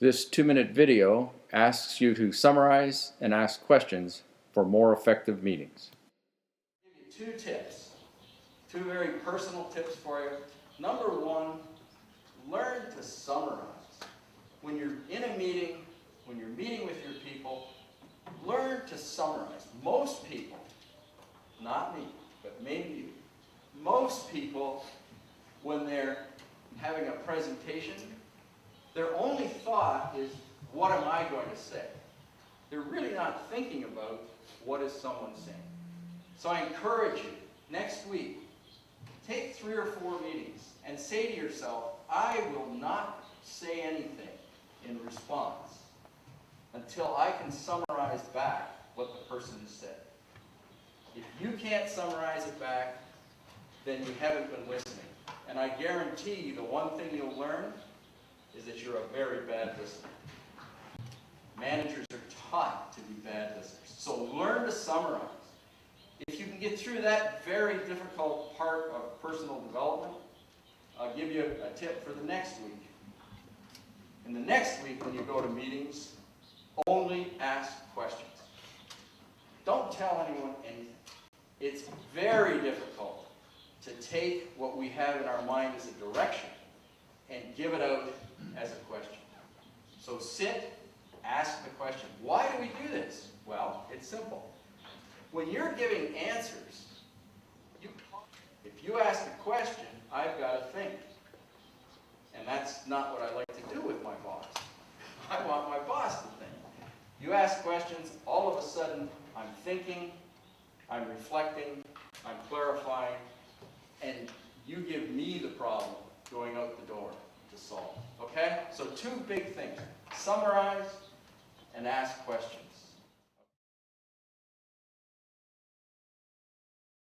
This 2-minute video asks you to summarize and ask questions for more effective meetings. I'll give you 2 tips, 2 very personal tips for you. Number 1, learn to summarize. When you're in a meeting, when you're meeting with your people, learn to summarize. Most people, not me, but maybe you, most people, when they're having a presentation, their only thought is, what am I going to say? They're really not thinking about what is someone saying. So I encourage you, next week, take 3 or 4 meetings and say to yourself, I will not say anything in response until I can summarize back what the person has said. If you can't summarize it back, then you haven't been listening. And I guarantee you the one thing you'll learn is that you're a very bad listener. Managers are taught to be bad listeners. So learn to summarize. If you can get through that very difficult part of personal development, I'll give you a tip for the next week. In the next week, when you go to meetings, only ask questions. Don't tell anyone anything. It's very difficult to take what we have in our mind as a direction and give it out as a question. So sit, ask the question. Why do we do this? Well, it's simple. When you're giving answers, if you ask a question, I've got to think. And that's not what I like to do with my boss. I want my boss to think. You ask questions, all of a sudden, I'm thinking, I'm reflecting, I'm clarifying, and you give me the problem going out the door to solve. Okay? So 2 big things. Summarize and ask questions.